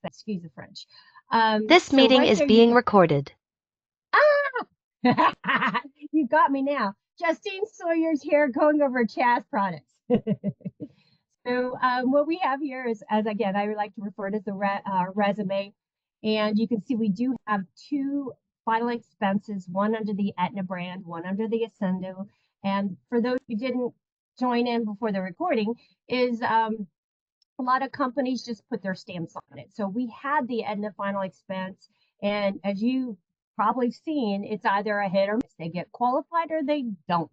excuse the French. This So meeting right is there, you being recorded. you got me now. Justine Sawyer's here going over Chaz products. So what we have here is, as again, I would like to refer to the resume. And you can see we do have two final expenses, one under the Aetna brand, one under the Ascendo. And for those who didn't join in before the recording, is a lot of companies just put their stamps on it. So we had the Aetna final expense, and as you probably seen, it's either a hit or miss. They get qualified or they don't.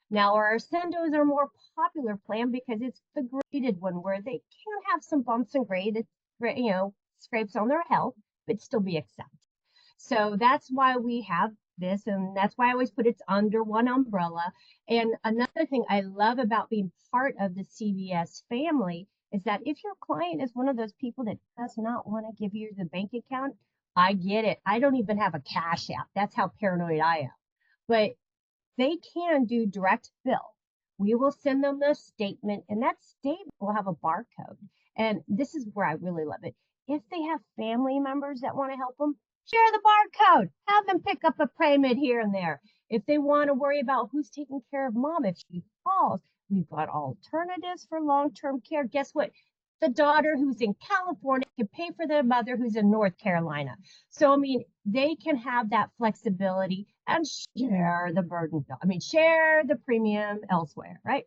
Now our Ascendos are more popular plan because it's the graded one where they can have some bumps and scrapes on their health, but still be accepted. So that's why we have this, and that's why I always put it's under one umbrella. And another thing I love about being part of the CVS family is that if your client is one of those people that does not want to give you the bank account, I get it. I don't even have a cash app. That's how paranoid I am. But they can do direct bill. We will send them the statement, and that statement will have a barcode. And this is where I really love it. If they have family members that want to help them, share the barcode. Have them pick up a payment here and there. If they want to worry about who's taking care of mom if she falls, we've got alternatives for long-term care. Guess what? The daughter who's in California can pay for the mother who's in North Carolina. So, I mean, they can have that flexibility and share the burden. I mean, share the premium elsewhere, right?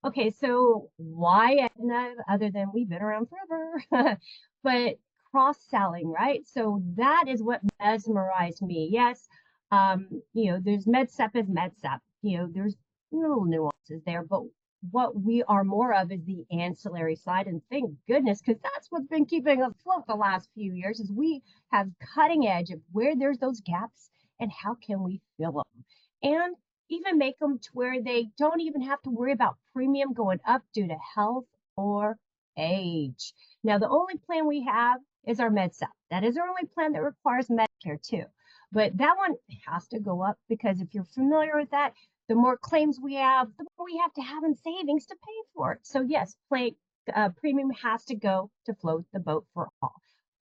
Okay, so why Aetna other than we've been around forever? But cross-selling, right? So that is what mesmerized me. Yes, there's MedSep is MedSep. There's little nuances there, but what we are more of is the ancillary side. And thank goodness, because that's what's been keeping us afloat the last few years is we have cutting edge of where there's those gaps and how can we fill them. And even make them to where they don't even have to worry about premium going up due to health or age. Now, the only plan we have is our MedSup. That is our only plan that requires Medicare too. But that one has to go up because if you're familiar with that, the more claims we have, the more we have to have in savings to pay for it. So yes, premium has to go to float the boat for all.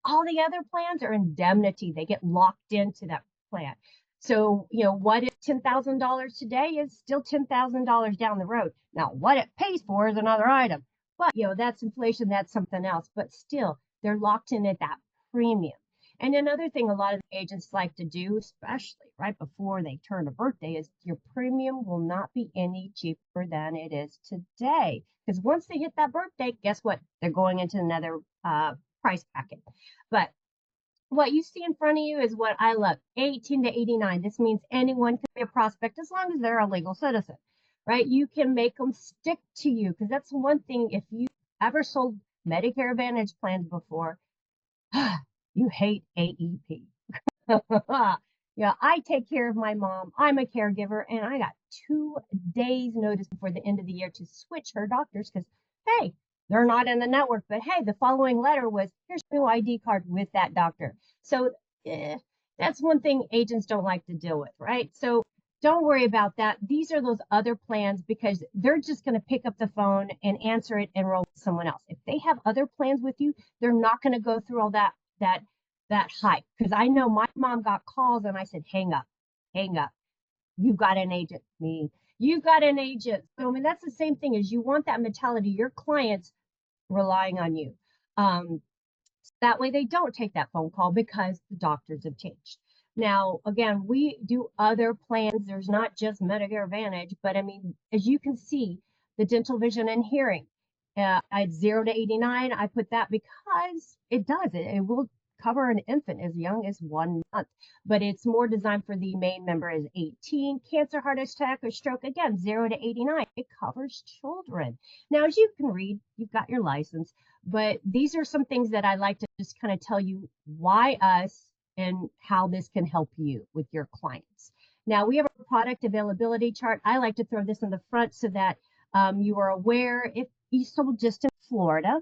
All the other plans are indemnity. They get locked into that plan. So, what if $10,000 today is still $10,000 down the road? Now, what it pays for is another item. But, that's inflation, that's something else. But still, they're locked in at that premium. And another thing a lot of the agents like to do, especially right before they turn a birthday, is your premium will not be any cheaper than it is today. Because once they hit that birthday, guess what? They're going into another price bracket. But what you see in front of you is what I love, 18 to 89. This means anyone can be a prospect as long as they're a legal citizen, right? You can make them stick to you because that's one thing. If you ever sold Medicare Advantage plans before, you hate AEP. Yeah, I take care of my mom. I'm a caregiver, and I got 2 days notice before the end of the year to switch her doctors because, hey, they're not in the network. But hey, the following letter was, here's a new ID card with that doctor. So that's one thing agents don't like to deal with, right? So don't worry about that. These are those other plans because they're just going to pick up the phone and answer it and enroll with someone else. If they have other plans with you, they're not going to go through all that hype. Because I know my mom got calls and I said, hang up. You've got an agent. You've got an agent. So, I mean, that's the same thing as you want that mentality, your clients relying on you. That way they don't take that phone call because the doctors have changed. Now, again, we do other plans. There's not just Medicare Advantage, but I mean, as you can see, the dental, vision, and hearing, at 0 to 89, I put that because it does. It will cover an infant as young as 1 month, but it's more designed for the main member as 18. Cancer, heart attack, or stroke, again, 0 to 89. It covers children. Now, as you can read, you've got your license, but these are some things that I like to just kind of tell you why us and how this can help you with your clients. Now, we have a product availability chart. I like to throw this in the front so that you are aware. If you sold just in Florida,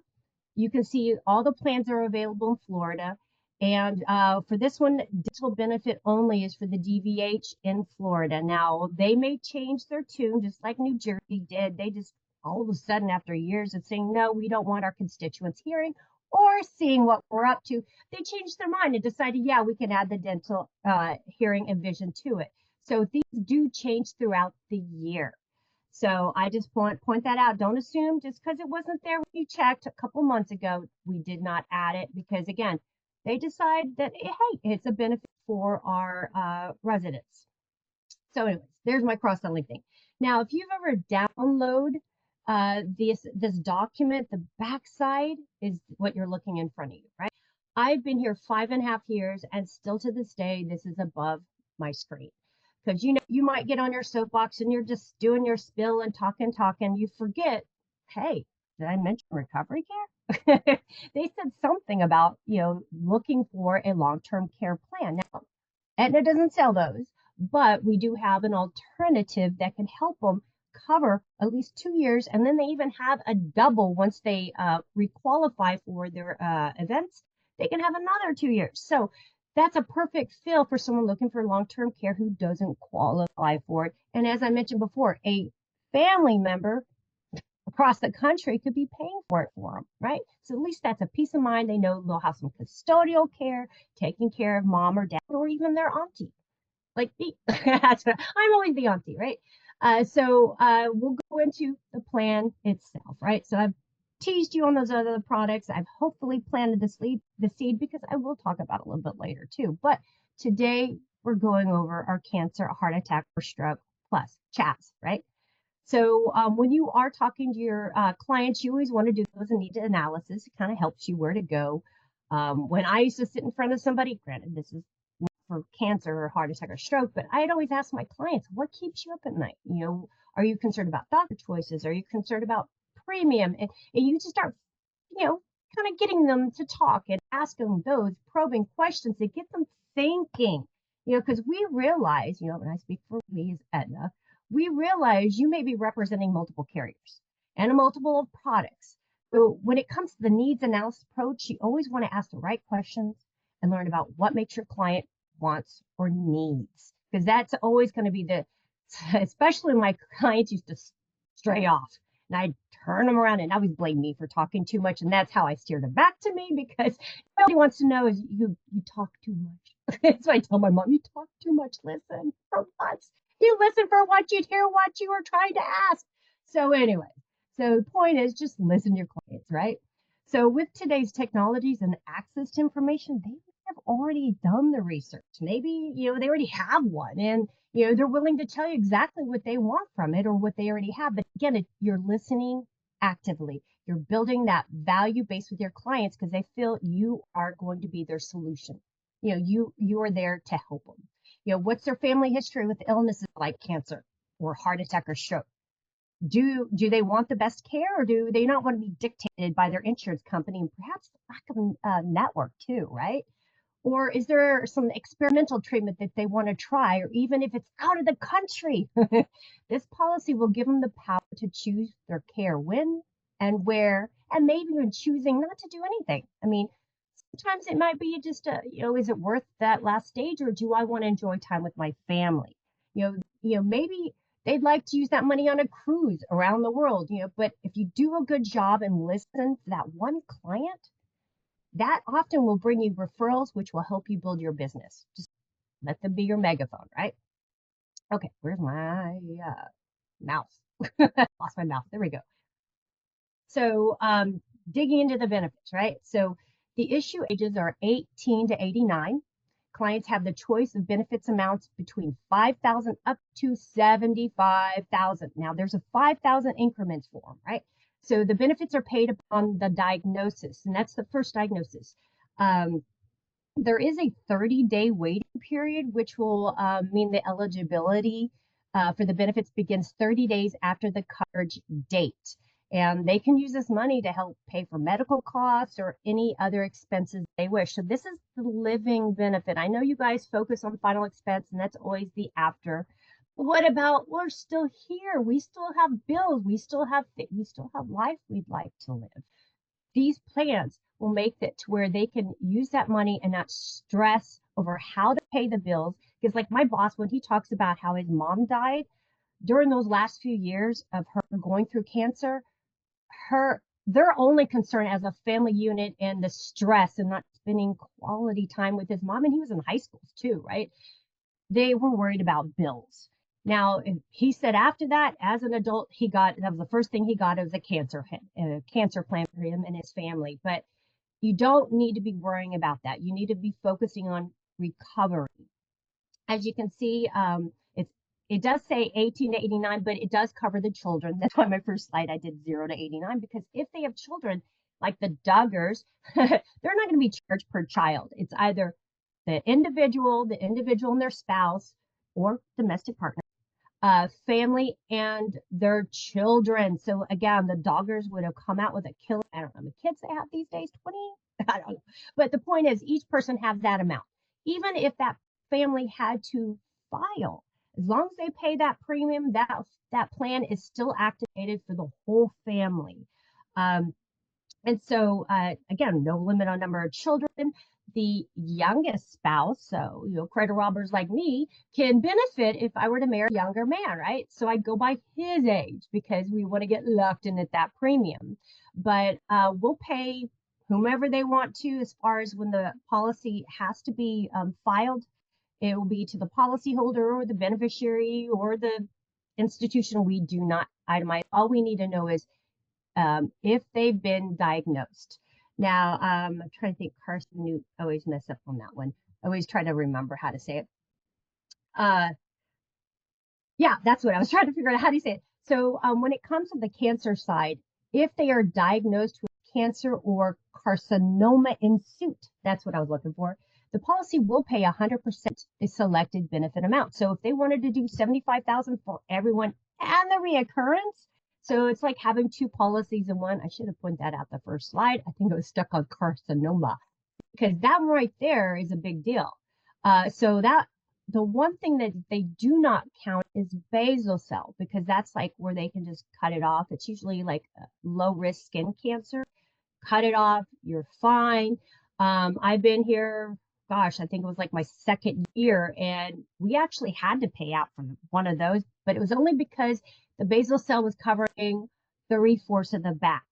you can see all the plans are available in Florida. And for this one, dental benefit only is for the DVH in Florida. Now, they may change their tune just like New Jersey did. They just all of a sudden, after years of saying, no, we don't want our constituents hearing or seeing what we're up to, they changed their mind and decided, yeah, we can add the dental, hearing, and vision to it. So these do change throughout the year. So I just point that out. Don't assume just because it wasn't there when you checked a couple months ago, we did not add it because again, they decide that hey, it's a benefit for our residents. So anyways, there's my cross-selling thing. Now, if you've ever download this document, the backside is what you're looking in front of you, right? I've been here 5.5 years and still to this day, this is above my screen. Because you might get on your soapbox and you're just doing your spill and talking. You forget, hey, did I mention recovery care? They said something about, looking for a long-term care plan. Now, Aetna doesn't sell those, but we do have an alternative that can help them cover at least 2 years. And then they even have a double once they requalify for their events, they can have another 2 years. So that's a perfect fill for someone looking for long-term care who doesn't qualify for it. And as I mentioned before, a family member across the country could be paying for it for them, right? So at least that's a peace of mind. They know they'll have some custodial care, taking care of mom or dad, or even their auntie, like me. I'm always the auntie, right? So we'll go into the plan itself, right? So I've teased you on those other products. I've hopefully planted the seed because I will talk about it a little bit later too. But today we're going over our cancer, heart attack, or stroke plus CHAPS, right? So when you are talking to your clients, you always want to do those needs analysis. It kind of helps you where to go. When I used to sit in front of somebody, granted, this is not for cancer or heart attack or stroke, but I'd always ask my clients, what keeps you up at night? Are you concerned about doctor choices? Are you concerned about premium? And you just start, kind of getting them to talk and ask them those probing questions to get them thinking, because we realize, when I speak for we as Aetna, we realize you may be representing multiple carriers and a multiple of products. So when it comes to the needs analysis approach, you always want to ask the right questions and learn about what makes your client wants or needs. Because that's always going to be especially when my clients used to stray off and I'd turn them around and always blame me for talking too much. And that's how I steered them back to me because nobody wants to know is you talk too much. So I tell my mom, you talk too much. Listen for once. You listen for what you'd hear, what you were trying to ask. So anyway, so the point is just listen to your clients, right? So with today's technologies and access to information, they have already done the research. Maybe, they already have one and, they're willing to tell you exactly what they want from it or what they already have. But again, you're listening actively. You're building that value base with your clients because they feel you are going to be their solution. You are there to help them. What's their family history with illnesses like cancer or heart attack or stroke? Do they want the best care or do they not want to be dictated by their insurance company and perhaps lack of network too, right? Or is there some experimental treatment that they want to try, or even if it's out of the country? This policy will give them the power to choose their care when and where, and maybe even choosing not to do anything. I mean, sometimes it might be just is it worth that last stage, or do I want to enjoy time with my family? Maybe they'd like to use that money on a cruise around the world, but if you do a good job and listen to that one client, that often will bring you referrals, which will help you build your business. Just let them be your megaphone, right? Okay, where's my mouse? Lost my mouse. There we go. So digging into the benefits, right? So the issue ages are 18 to 89. Clients have the choice of benefits amounts between 5,000 up to 75,000. Now there's a 5,000 increments for them, right? So the benefits are paid upon the diagnosis, and that's the first diagnosis. There is a 30-day waiting period, which will mean the eligibility for the benefits begins 30 days after the coverage date. And they can use this money to help pay for medical costs or any other expenses they wish. So this is the living benefit. I know you guys focus on final expense, and that's always the after. But what about we're still here? We still have bills. We still have life we'd like to live. These plans will make it to where they can use that money and not stress over how to pay the bills. Because like my boss, when he talks about how his mom died during those last few years of her going through cancer, her their only concern as a family unit and the stress and not spending quality time with his mom, and he was in high school too, right? They were worried about bills. Now, he said after that, as an adult, he got that was the first thing he got. It was a cancer plan for him and his family. But you don't need to be worrying about that. You need to be focusing on recovery. As you can see, it does say 18 to 89, but it does cover the children. That's why my first slide I did 0 to 89, because if they have children like the Duggars, they're not going to be charged per child. It's either the individual and their spouse, or domestic partner, family, and their children. So again, the Doggers would have come out with a killer. I don't know the kids they have these days, 20. I don't know. But the point is, each person has that amount. Even if that family had to file, as long as they pay that premium, that plan is still activated for the whole family. Um, and so, again, no limit on number of children. The youngest spouse, so, credit robbers like me, can benefit if I were to marry a younger man, right? So I'd go by his age because we want to get locked in at that premium. But we'll pay whomever they want to as far as when the policy has to be filed. It will be to the policyholder or the beneficiary or the institution. We do not itemize. All we need to know is if they've been diagnosed. Now, I'm trying to think, Carson Newt, always mess up on that one. I always try to remember how to say it. Uh, yeah, that's what I was trying to figure out. How do you say it? So when it comes to the cancer side, if they are diagnosed with cancer or carcinoma in suit, that's what I was looking for. The policy will pay 100% the selected benefit amount. So if they wanted to do 75,000 for everyone and the reoccurrence, so it's like having two policies in one. I should have pointed that out the first slide. I think I was stuck on carcinoma because that right there is a big deal. So that the one thing that they do not count is basal cell, because that's like where they can just cut it off. It's usually like low risk skin cancer. Cut it off, you're fine. I've been here, gosh, I think it was like my second year, and we actually had to pay out for one of those, but it was only because the basal cell was covering 3/4 of the back.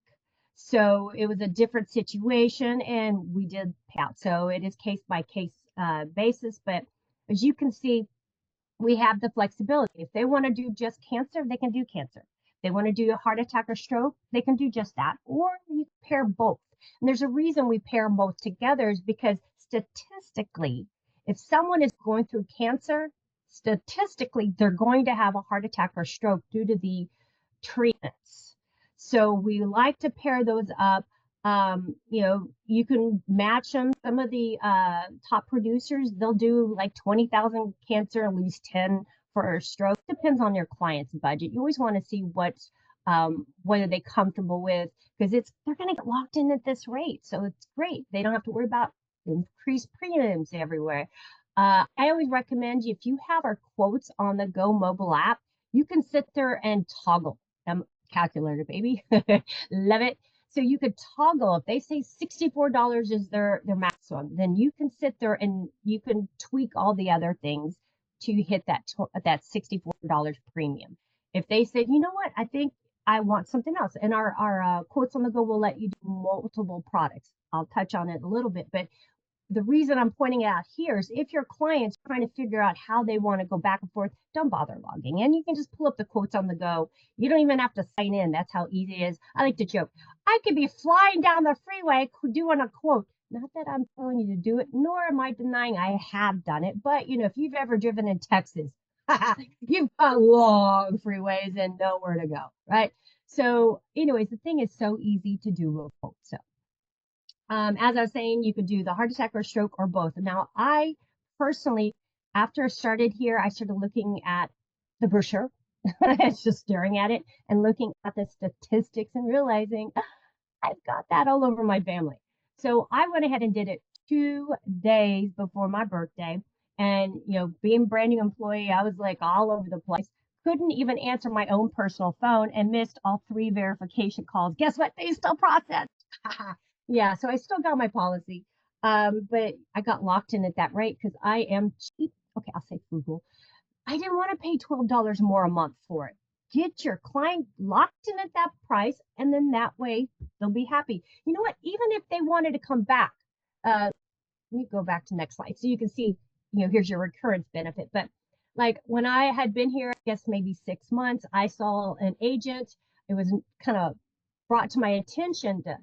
So it was a different situation, and we did pay out. So it is case by case basis, but as you can see, we have the flexibility. If they want to do just cancer, they can do cancer. If they want to do a heart attack or stroke, they can do just that. Or you pair both. And there's a reason we pair them both together, is because statistically, if someone is going through cancer, statistically, they're going to have a heart attack or stroke due to the treatments. So we like to pair those up. You can match them. Some of the top producers, they'll do like 20,000 cancer, at least 10 for a stroke. Depends on your client's budget. You always want to see what are they comfortable with, because they're going to get locked in at this rate. So it's great. They don't have to worry about increased premiums everywhere. I always recommend you, if you have our quotes on the Go mobile app, you can sit there and toggle. Calculator, baby. Love it. So you could toggle. If they say $64 is their maximum, then you can sit there and you can tweak all the other things to hit that $64 premium. If they said, you know what, I think I want something else, and our quotes on the Go will let you do multiple products. I'll touch on it a little bit, but the reason I'm pointing it out here is if your client's trying to figure out how they want to go back and forth, don't bother logging in. You can just pull up the quotes on the Go. You don't even have to sign in. That's how easy it is. I like to joke. I could be flying down the freeway doing a quote. Not that I'm telling you to do it, nor am I denying I have done it. But, if you've ever driven in Texas, you've got long freeways and nowhere to go, right? So anyways, the thing is so easy to do a quote. So as I was saying, you could do the heart attack or stroke or both. Now, I personally, after I started here, I started looking at the brochure. It's just staring at it and looking at the statistics and realizing I've got that all over my family. So I went ahead and did it 2 days before my birthday. And, being brand new employee, I was like all over the place. Couldn't even answer my own personal phone and missed all 3 verification calls. Guess what? They still processed. Yeah, so I still got my policy. But I got locked in at that rate because I am cheap. Okay, I'll say frugal. I didn't want to pay $12 more a month for it. get your client locked in at that price, and then that way they'll be happy. You know what? Even if they wanted to come back, let me go back to next slide so you can see, here's your recurrence benefit. But like when I had been here, I guess maybe 6 months, I saw an agent. It was kind of brought to my attention to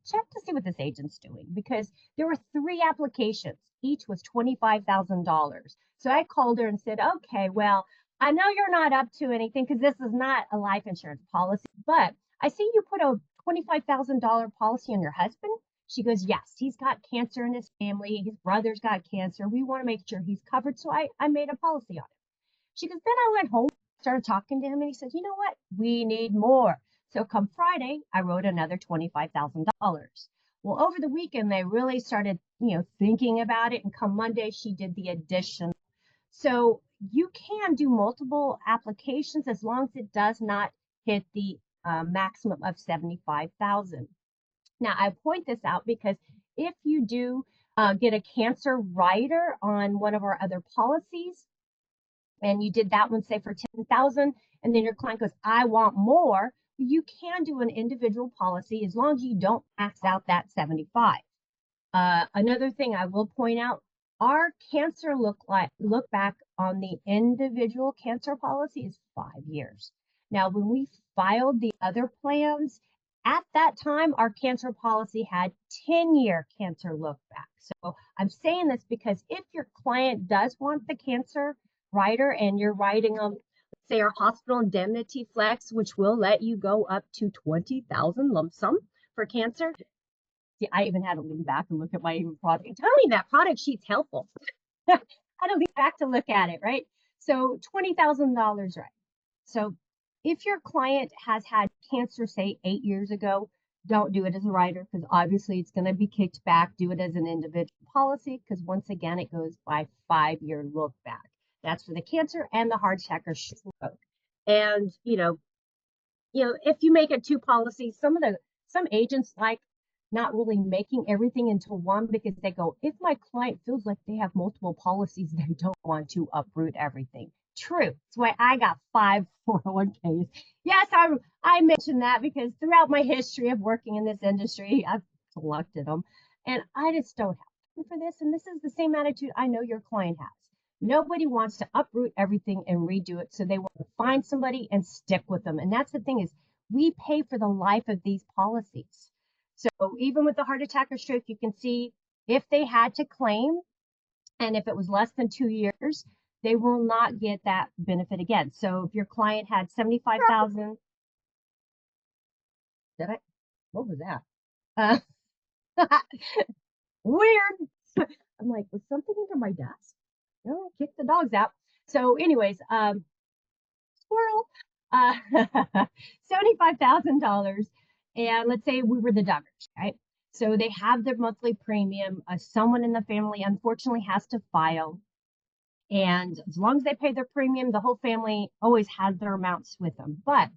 check to see what this agent's doing because there were 3 applications. Each was $25,000. So I called her and said, okay, well, I know you're not up to anything because this is not a life insurance policy, but I see you put a $25,000 policy on your husband. She goes, yes, he's got cancer in his family. His brother's got cancer. We want to make sure he's covered. So I made a policy on it. She goes, then I went home, started talking to him, and he said, you know what? We need more. So come Friday, I wrote another $25,000. Well, over the weekend, they really started, thinking about it. And come Monday, she did the addition. So you can do multiple applications as long as it does not hit the maximum of 75,000. Now, I point this out because if you do get a cancer rider on one of our other policies, and you did that one, say for 10,000, and then your client goes, I want more, you can do an individual policy as long as you don't max out that 75. Another thing I will point out, our cancer look back on the individual cancer policy is 5 years. Now, when we filed the other plans, at that time, our cancer policy had 10-year cancer look back. So I'm saying this because if your client does want the cancer rider and you're writing them, say our hospital indemnity flex, which will let you go up to 20,000 lump sum for cancer. See, I even had to lean back and look at my even product. Tell me that product sheet's helpful. I had to lean back to look at it, right? So $20,000, right? So if your client has had cancer, say 8 years ago, don't do it as a rider because obviously it's going to be kicked back. Do it as an individual policy because once again, it goes by 5-year look back. That's for the cancer and the heart attack or stroke. And if you make it 2 policies, some agents like not really making everything into one because they go, if my client feels like they have multiple policies, they don't want to uproot everything. True. That's why I got 5 401ks. Yes, I mentioned that because throughout my history of working in this industry, I've collected them. And I just don't have time for this. And this is the same attitude I know your client has. Nobody wants to uproot everything and redo it. So they want to find somebody and stick with them. And that's the thing is we pay for the life of these policies. So even with the heart attack or stroke, you can see if they had to claim and if it was less than 2 years, they will not get that benefit again. So if your client had 75,000, what was that? Weird. I'm like, was something under my desk? No, I kicked the dogs out. So anyways, squirrel, $75,000. And let's say we were the Duggars, right? So they have their monthly premium. Someone in the family unfortunately has to file. And as long as they pay their premium, the whole family always has their amounts with them. But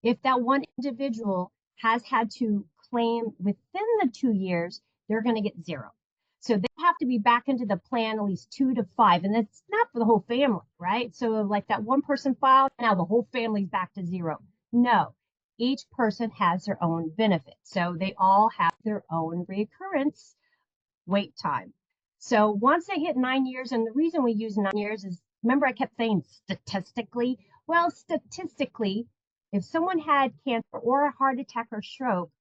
if that one individual has had to claim within the 2 years, they're going to get 0. So they have to be back into the plan at least 2 to 5. And that's not for the whole family, right? So like that one person filed, now the whole family's back to 0. No, each person has their own benefit. So they all have their own reoccurrence wait time. So once they hit 9 years, and the reason we use 9 years is, remember I kept saying statistically? Well, statistically, if someone had cancer or a heart attack or stroke,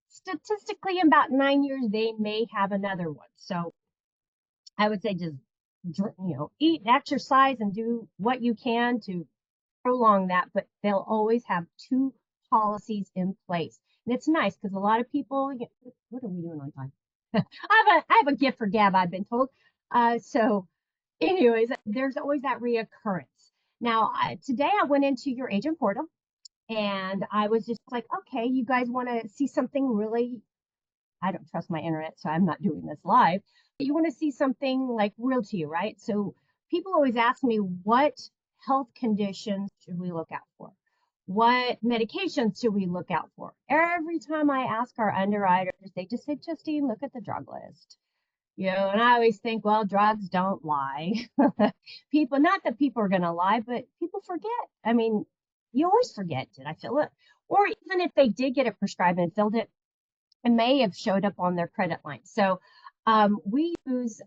statistically in about 9 years, they may have another one. So I would say just, eat, exercise, and do what you can to prolong that, but they'll always have 2 policies in place. And it's nice because a lot of people, what are we doing on time? I have a gift for gab, I've been told. So anyways, there's always that reoccurrence. Now, today I went into your agent portal and I was just like, okay, you guys want to see something really, I don't trust my internet, so I'm not doing this live, but you want to see something like real to you, right? So people always ask me, what health conditions should we look out for? What medications should we look out for? Every time I ask our underwriters, they just say, Justine, look at the drug list. And I always think, well, drugs don't lie. People, not that people are going to lie, but people forget. I mean, You always forget, did I fill it? Or even if they did get it prescribed and filled it, it may have showed up on their credit line. So we use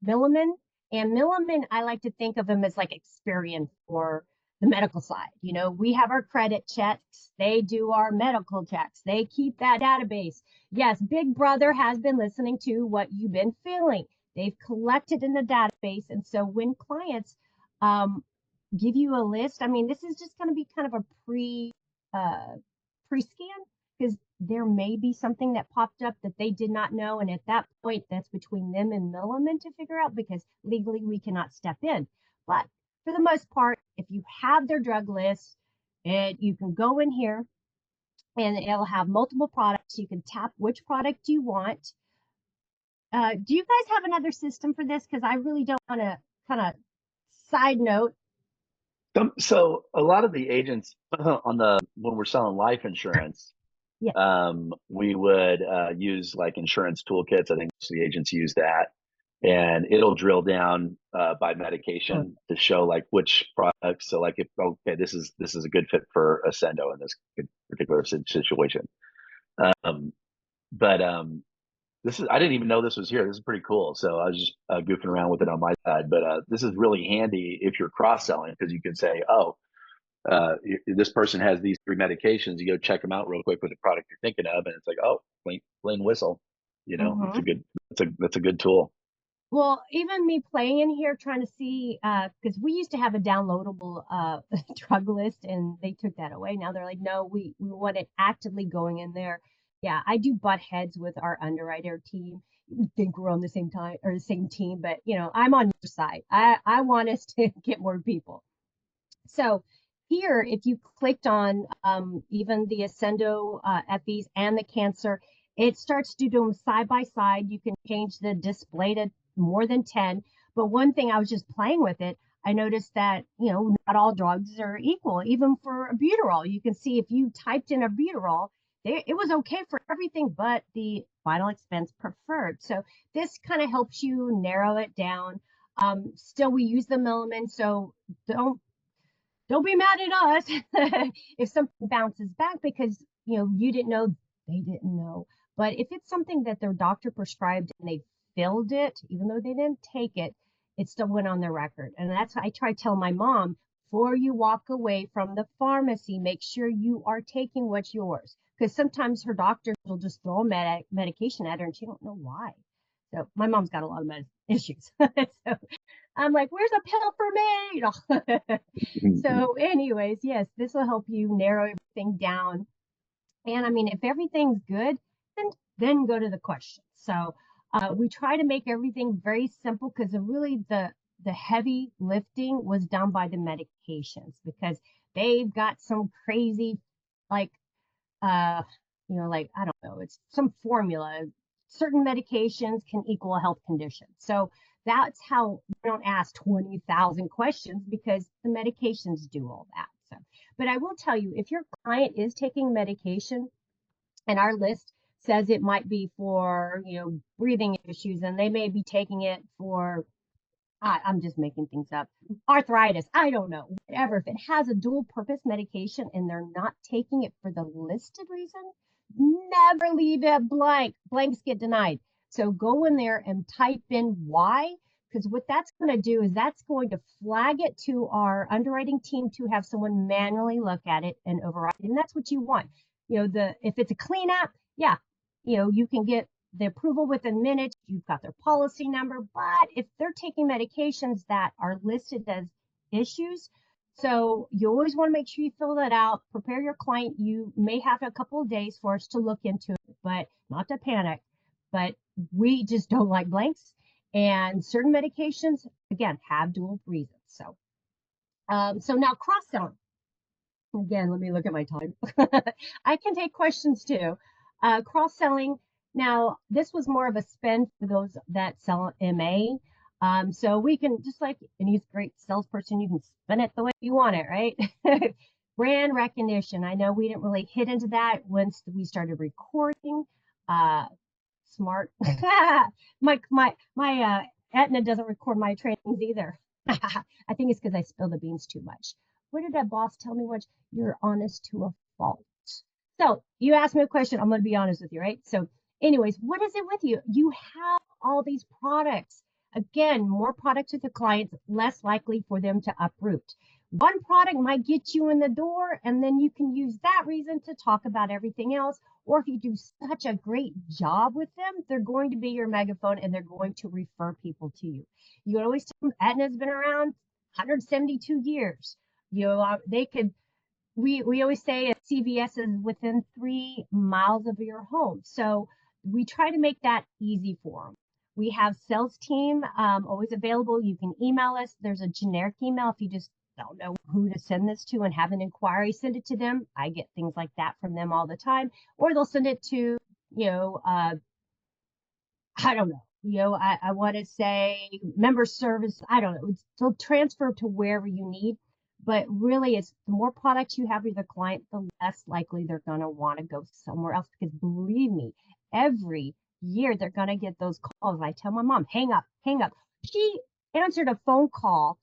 Milliman. And Milliman, I like to think of them as like Experian for the medical side. You know, we have our credit checks, they do our medical checks, they keep that database. Yes, Big Brother has been listening to what you've been feeling. They've collected in the database. And so when clients um, give you a list, I mean, this is just going to be kind of a uh, pre-scan because there may be something that popped up that they did not know. And at that point, that's between them and Milliman to figure out because legally we cannot step in. But for the most part, if you have their drug list, you can go in here and it'll have multiple products. You can tap which product you want. Do you guys have another system for this? Because I really don't want to kind of side note. So a lot of the agents on the when we're selling life insurance, Yes. we would use like insurance toolkits. I think most of the agents use that, and it'll drill down by medication to show like which products. So like if okay, this is a good fit for Ascendo in this particular situation. Um, but this is I didn't even know this was here. This is pretty cool. So I was just goofing around with it on my side. But this is really handy if you're cross selling because you can say, oh this person has these three medications. You go check them out real quick with the product you're thinking of, and it's like, oh, plain whistle. You know, it's a Mm-hmm. good, that's a good tool. Well, even me playing in here trying to see, because we used to have a downloadable drug list and they took that away. Now they're like, no, we want it actively going in there. Yeah, I do butt heads with our underwriter team. We think we're on the same time or the same team, but you know, I'm on your side. I want us to get more people. So here, if you clicked on even the Ascendo at these and the cancer, it starts to do them side by side. You can change the display to more than 10. But one thing I was just playing with it, I noticed that, you know, not all drugs are equal. Even for albuterol, you can see if you typed in albuterol, it was okay for everything but the final expense preferred. So this kind of helps you narrow it down. Still, we use the Milliman, so don't be mad at us if something bounces back because you know you didn't know, they didn't know. But if it's something that their doctor prescribed and they filled it even though they didn't take it, it still went on their record. And that's I try to tell my mom, before you walk away from the pharmacy, make sure you are taking what's yours, because sometimes her doctor will just throw a medication at her and she don't know why. So my mom's got a lot of issues. So I'm like, where's a pill for me? You know? So, anyways, yes, this will help you narrow everything down. And I mean, if everything's good, then go to the questions. So we try to make everything very simple because really the heavy lifting was done by the medications because they've got some crazy like uh, you know, like, I don't know, it's some formula. Certain medications can equal a health condition. So that's how we don't ask 20,000 questions because the medications do all that. So, but I will tell you, if your client is taking medication and our list says it might be for, you know, breathing issues and they may be taking it for I'm just making things up. Arthritis, I don't know, whatever. If it has a dual purpose medication and they're not taking it for the listed reason, never leave it blank. Blanks get denied. So go in there and type in why, because what that's going to do is that's going to flag it to our underwriting team to have someone manually look at it and override it. And that's what you want. You know, if it's a clean app, yeah, you know, you can get the approval within minutes, you've got their policy number. But if they're taking medications that are listed as issues, so you always want to make sure you fill that out, prepare your client. You may have a couple of days for us to look into it, but not to panic. But we just don't like blanks. And certain medications, again, have dual reasons. So now cross-selling. Again, let me look at my time. I can take questions too. Cross-selling. Now, this was more of a spend for those that sell MA. So we can, just like any great salesperson, you can spin it the way you want it, right? Brand recognition. I know we didn't really hit into that once we started recording. Uh, Smart. My Aetna doesn't record my trainings either. I think it's because I spill the beans too much. what did that boss tell me once? You're honest to a fault. So you asked me a question. I'm going to be honest with you, right? So, anyways, what is it with you? You have all these products. Again, more products with the clients, less likely for them to uproot. One product might get you in the door, and then you can use that reason to talk about everything else. Or if you do such a great job with them, they're going to be your megaphone and they're going to refer people to you. You can always tell them Aetna's been around 172 years. They could we always say CVS is within 3 miles of your home. So we try to make that easy for them. We have sales team always available. You can email us. There's a generic email if you just don't know who to send this to and have an inquiry, send it to them. I get things like that from them all the time. Or they'll send it to, I don't know. I want to say member service. I don't know. They'll transfer to wherever you need. But really, it's the more products you have with the client, the less likely they're going to want to go somewhere else. Because believe me, every year they're going to get those calls. I tell my mom, hang up, hang up. She answered a phone call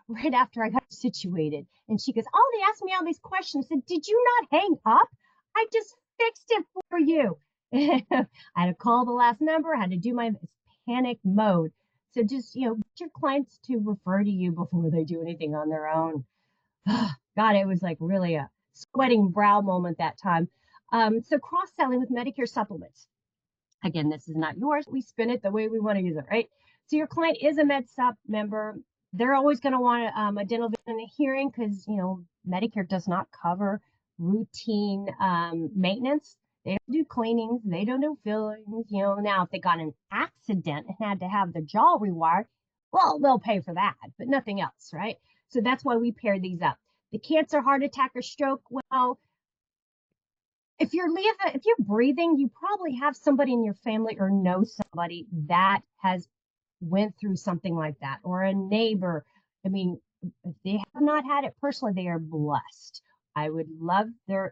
right after I got situated. And she goes, oh, they asked me all these questions. I said, did you not hang up? I just fixed it for you. I had to call the last number, I had to do my panic mode. So just, get your clients to refer to you before they do anything on their own. God, it was like really a sweating brow moment that time. So cross-selling with Medicare supplements. Again, this is not yours. We spin it the way we want to use it, right? So your client is a MedSup member. They're always going to want a dental vision and a hearing because, Medicare does not cover routine maintenance. They don't do cleanings. They don't do fillings. Now if they got an accident and had to have the jaw rewired, well, they'll pay for that, but nothing else, right? So that's why we pair these up. The cancer, heart attack, or stroke, well, if you're breathing, you probably have somebody in your family or know somebody that has went through something like that, or a neighbor. I mean, if they have not had it personally, they are blessed. I would love their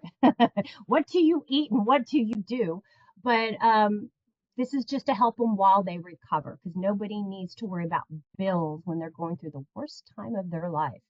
what do you eat and what do you do? But this is just to help them while they recover because nobody needs to worry about bills when they're going through the worst time of their life.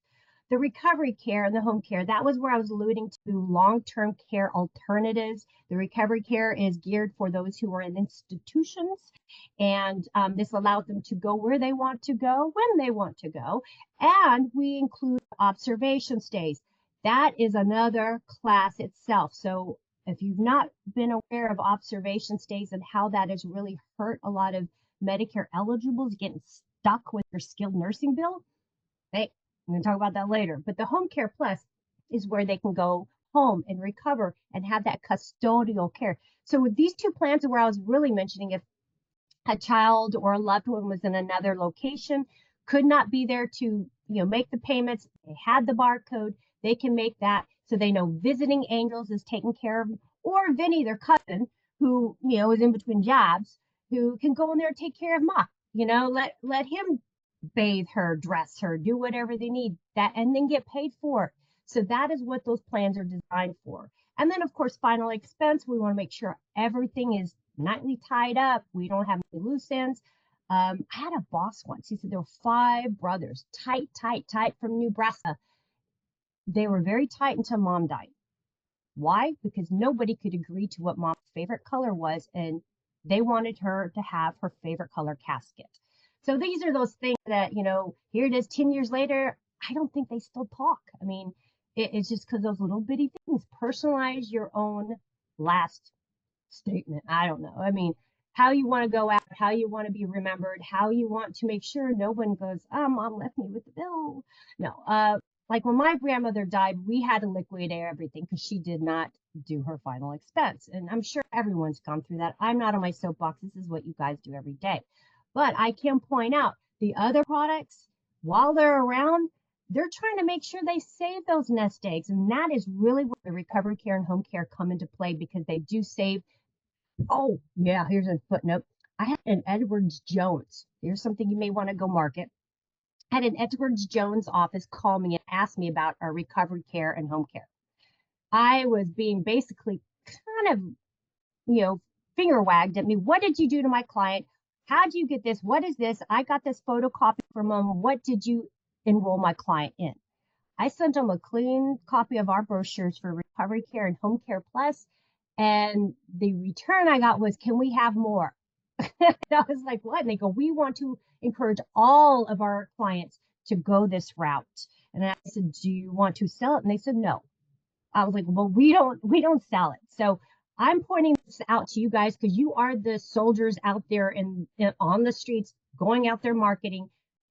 The recovery care and the home care, that was where I was alluding to long-term care alternatives. The recovery care is geared for those who are in institutions, and this allows them to go where they want to go, when they want to go. And we include observation stays. That is another class itself. So if you've not been aware of observation stays and how that has really hurt a lot of Medicare eligibles getting stuck with their skilled nursing bill, hey, I'm going to talk about that later. But the Home Care Plus is where they can go home and recover and have that custodial care. So with these two plans, where I was really mentioning, if a child or a loved one was in another location, could not be there to make the payments, they had the barcode, they can make that so they know Visiting Angels is taking care of them, or Vinny, their cousin, who is in between jobs, who can go in there and take care of Ma. Let him bathe her, dress her, do whatever they need, that, and then get paid for it. So that is what those plans are designed for. And then, of course, final expense, we want to make sure everything is nightly tied up. We don't have any loose ends. I had a boss once. He said there were 5 brothers, tight, tight, tight, from Nebraska. They were very tight until Mom died. Why? Because nobody could agree to what Mom's favorite color was, and they wanted her to have her favorite color casket. So these are those things that, here it is 10 years later, I don't think they still talk. I mean, it's just because those little bitty things. Personalize your own last statement. I don't know. I mean, how you want to go out, how you want to be remembered, how you want to make sure no one goes, oh, Mom left me with the bill. No, like when my grandmother died, we had to liquidate everything because she did not do her final expense. And I'm sure everyone's gone through that. I'm not on my soapbox. This is what you guys do every day. But I can point out the other products, while they're around, they're trying to make sure they save those nest eggs. And that is really where the recovery care and home care come into play because they do save. Oh, yeah, here's a footnote. I had an Edwards Jones. Here's something you may want to go market. I had an Edwards Jones office call me and ask me about our recovery care and home care. I was being basically kind of, finger wagged at me. What did you do to my client? How do you get this? What is this? I got this photocopy from them. What did you enroll my client in? I sent them a clean copy of our brochures for Recovery Care and Home Care Plus, and the return I got was, "Can we have more?" And I was like, "What?" And they go, "We want to encourage all of our clients to go this route." And I said, "Do you want to sell it?" And they said, "No." I was like, "Well, we don't sell it." So I'm pointing this out to you guys because you are the soldiers out there on the streets, going out there marketing.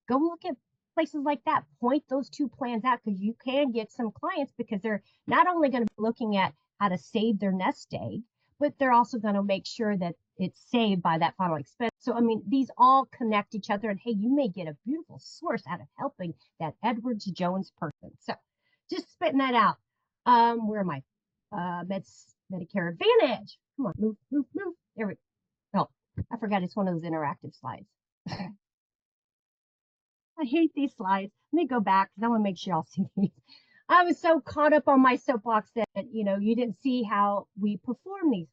Go look at places like that. Point those two plans out because you can get some clients because they're not only going to be looking at how to save their nest egg, but they're also going to make sure that it's saved by that final expense. So, I mean, these all connect each other. And hey, you may get a beautiful source out of helping that Edwards Jones person. So, just spitting that out. Where am I? Medicare Advantage. Come on, move, move, move. There we go. Oh, I forgot it's one of those interactive slides. I hate these slides. Let me go back because I want to make sure y'all see these. I was so caught up on my soapbox that you didn't see how we perform these.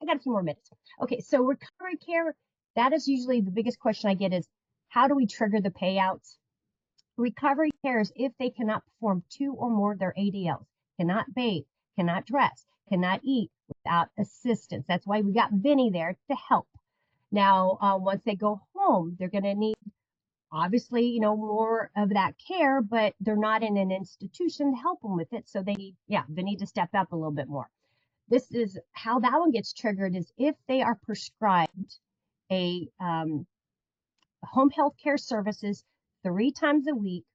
I got a few more minutes. Okay, so recovery care, that is usually the biggest question I get is how do we trigger the payouts? Recovery care is if they cannot perform two or more of their ADLs, cannot bathe, cannot dress, cannot eat without assistance. That's why we got Vinny there to help. Now, once they go home, they're going to need obviously, more of that care, but they're not in an institution to help them with it. So they need to step up a little bit more. This is how that one gets triggered is if they are prescribed a home health care services 3 times a week,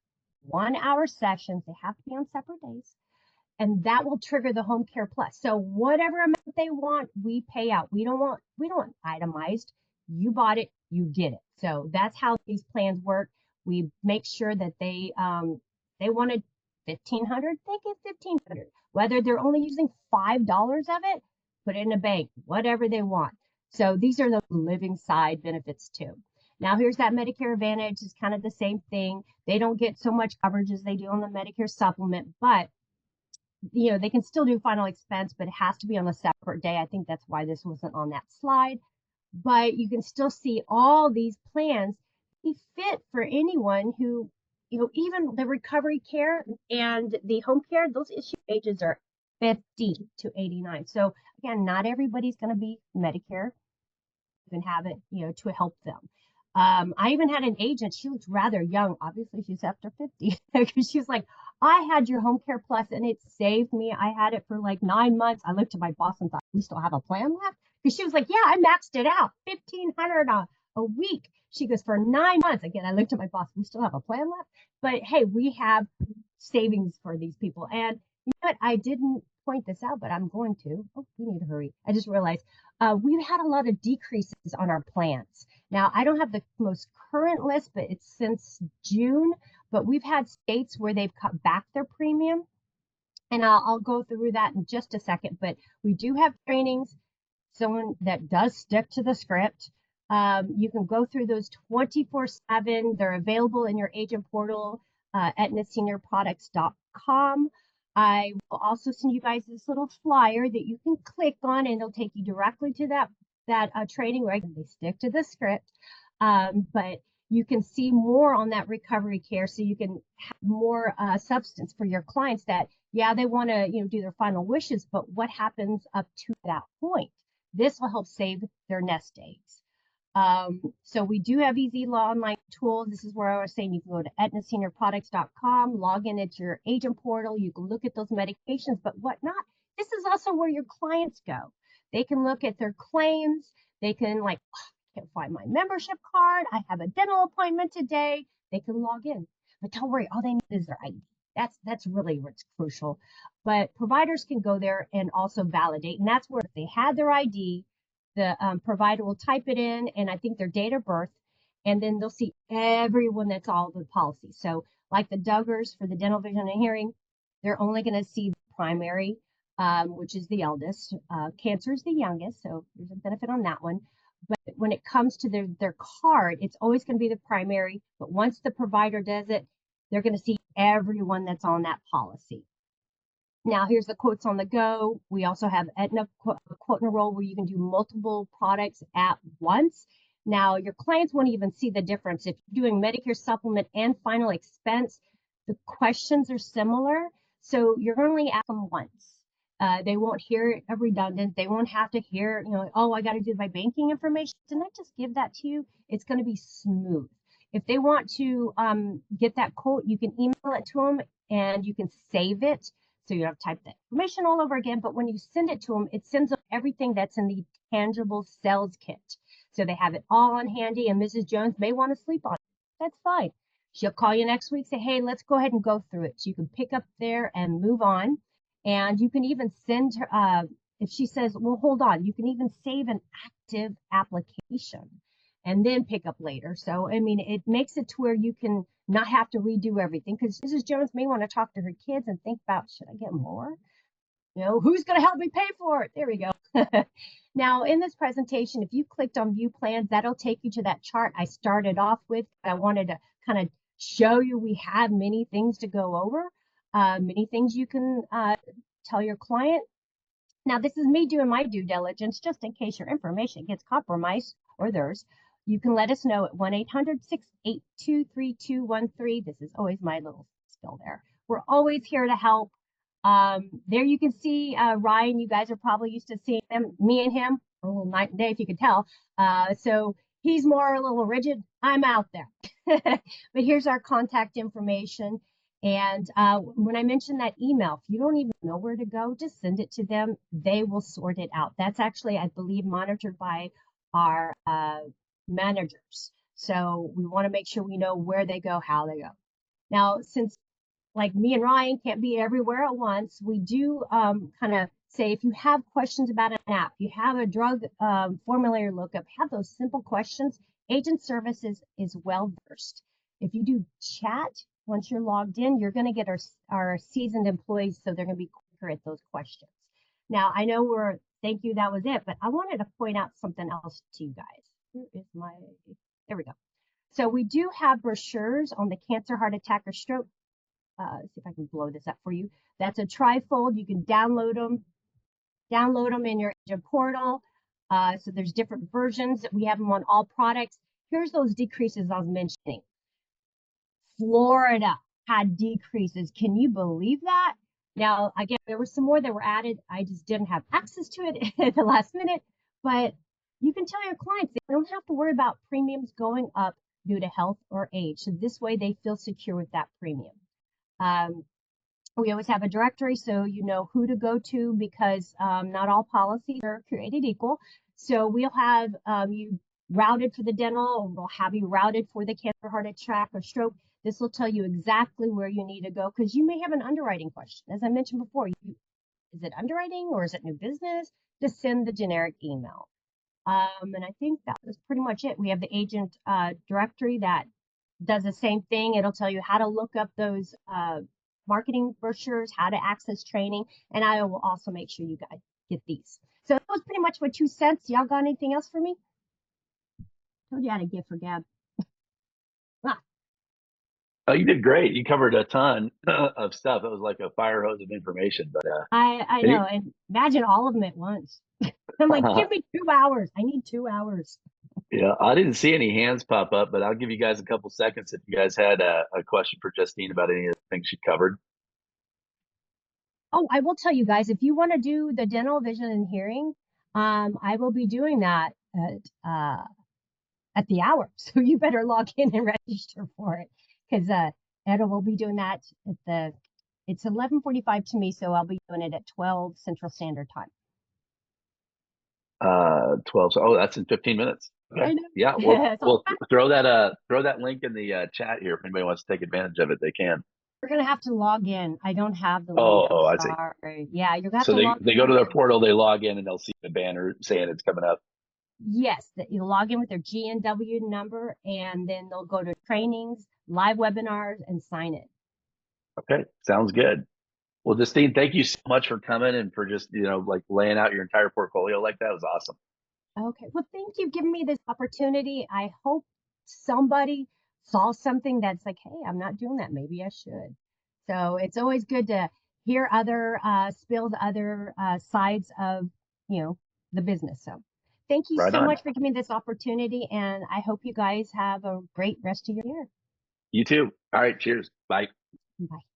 1 hour sessions. They have to be on separate days. And that will trigger the home care plus. So whatever amount they want, we pay out. We don't itemized. You bought it, you get it. So that's how these plans work. We make sure that they wanted 1,500, they get 1,500. Whether they're only using $5 of it, put it in a bank, whatever they want. So these are the living side benefits too. Now here's that Medicare Advantage is kind of the same thing. They don't get so much coverage as they do on the Medicare supplement, but they can still do final expense, but it has to be on a separate day. I think that's why this wasn't on that slide. But you can still see all these plans be fit for anyone who, even the recovery care and the home care, those issue ages are 50 to 89. So again, not everybody's going to be Medicare and have it, to help them. I even had an agent, she looked rather young. Obviously, she's after 50 because she's like, I had your home care plus and it saved me. I had it for like 9 months. I looked at my boss and thought, we still have a plan left? Because she was like, yeah, I maxed it out, 1,500 a week. She goes, for 9 months. Again, I looked at my boss, we still have a plan left. But hey, we have savings for these people. And you know what? I didn't point this out, but I'm going to. Oh, we need to hurry. I just realized we've had a lot of decreases on our plans. Now, I don't have the most current list, but it's since June. But we've had states where they've cut back their premium. And I'll go through that in just a second. But we do have trainings, someone that does stick to the script. You can go through those 24/7. They're available in your agent portal, aetnaseniorproducts.com. I will also send you guys this little flyer that you can click on, and it'll take you directly to that training. Right, they stick to the script, but you can see more on that recovery care, so you can have more substance for your clients. That they want to do their final wishes, but what happens up to that point? This will help save their nest eggs. So we do have easy online tools. This is where I was saying you can go to aetnaseniorproducts.com, log in at your agent portal. You can look at those medications, but whatnot. This is also where your clients go. They can look at their claims. They can I can't find my membership card. I have a dental appointment today. They can log in, but don't worry. All they need is their ID. That's really what's crucial. But providers can go there and also validate, and that's where if they had their ID, the provider will type it in, and I think their date of birth, and then they'll see everyone that's all the policy. So like the Duggars for the dental, vision, and hearing, they're only going to see the primary, which is the eldest. Cancer is the youngest, so there's a benefit on that one. But when it comes to their card, it's always going to be the primary. But once the provider does it, they're going to see everyone that's on that policy. Now, here's the quotes on the go. We also have Aetna quote and roll where you can do multiple products at once. Now, your clients won't even see the difference. If you're doing Medicare supplement and final expense, The questions are similar, so you're going to only ask them once. They won't hear it redundant. They won't have to hear, oh, I got to do my banking information. Didn't I just give that to you? It's going to be smooth. If they want to get that quote, you can email it to them and you can save it. So you don't have to type that information all over again. But when you send it to them, it sends them everything that's in the tangible sales kit. So they have it all on handy, and Mrs. Jones may want to sleep on it. That's fine. She'll call you next week, say, hey, let's go ahead and go through it. So you can pick up there and move on. And you can even send her, if she says, well, hold on, you can even save an active application and then pick up later. So, I mean, it makes it to where you can not have to redo everything, because Mrs. Jones may want to talk to her kids and think about, should I get more? Who's going to help me pay for it? There we go. Now, in this presentation, if you clicked on view plans, that'll take you to that chart I started off with. I wanted to kind of show you we have many things to go over, many things you can tell your client. Now, this is me doing my due diligence, just in case your information gets compromised or theirs. You can let us know at 1-800-682-3213. This is always my little spill there. We're always here to help. There you can see Ryan. You guys are probably used to seeing him, me and him, a little night and day, if you could tell. So he's more a little rigid. I'm out there. But here's our contact information. And when I mentioned that email, if you don't even know where to go, just send it to them. They will sort it out. That's actually, I believe, monitored by our managers. So we want to make sure we know where they go, how they go. Now, since like me and Ryan can't be everywhere at once, we do kind of say, if you have questions about an app, you have a drug formulary lookup, have those simple questions, agent services is well versed. If you do chat, once you're logged in, you're going to get our seasoned employees, so they're going to be quicker at those questions. Now, I know thank you, that was it, but I wanted to point out something else to you guys. There we go. So we do have brochures on the cancer, heart attack, or stroke. See if I can blow this up for you. That's a trifold. You can download them in your agent portal. So there's different versions. We have them on all products. Here's those decreases I was mentioning. Florida had decreases. Can you believe that? Now, again, there were some more that were added. I just didn't have access to it at the last minute. But you can tell your clients they don't have to worry about premiums going up due to health or age. So this way they feel secure with that premium. We always have a directory, so you know who to go to, because not all policies are created equal. So we'll have you routed for the dental, or we'll have you routed for the cancer, heart attack, or stroke. This will tell you exactly where you need to go, because you may have an underwriting question. As I mentioned before, is it underwriting or is it new business? Just send the generic email. And I think that was pretty much it. We have the agent directory that does the same thing. It'll tell you how to look up those marketing brochures, how to access training, and I will also make sure you guys get these. So that was pretty much my 2 cents. Y'all got anything else for me? Told you how to give for Gab. Ah, Oh, you did great. You covered a ton of stuff. It was like a fire hose of information. But I know, and imagine all of them at once. I'm like, give me 2 hours. I need 2 hours. yeah, I didn't see any hands pop up, but I'll give you guys a couple seconds if you guys had a question for Justine about any of the things she covered. Oh, I will tell you guys, if you want to do the dental, vision, and hearing, I will be doing that at the hour. So you better log in and register for it, because Etta will be doing that it's 11:45 to me, so I'll be doing it at 12 Central Standard Time. 12. So, oh, that's in 15 minutes. Okay. I know. Yeah, we'll throw that link in the chat here. If anybody wants to take advantage of it, they can. We're gonna have to log in. I don't have the link. Oh, I see. Sorry. Yeah, you're gonna have So to log they in. go to their portal, they log in, and they'll see the banner saying it's coming up. Yes, that you log in with their GNW number, and then they'll go to trainings, live webinars, and sign it. Okay, sounds good. Well, Justine, thank you so much for coming and for just like laying out your entire portfolio like that. It was awesome. Okay, well, thank you for giving me this opportunity. I hope somebody saw something that's like, hey, I'm not doing that. Maybe I should. So it's always good to hear other spills, other sides of, the business. So thank you Right so on. much for giving me this opportunity, and I hope you guys have a great rest of your year. You too. All right, cheers. Bye. Bye.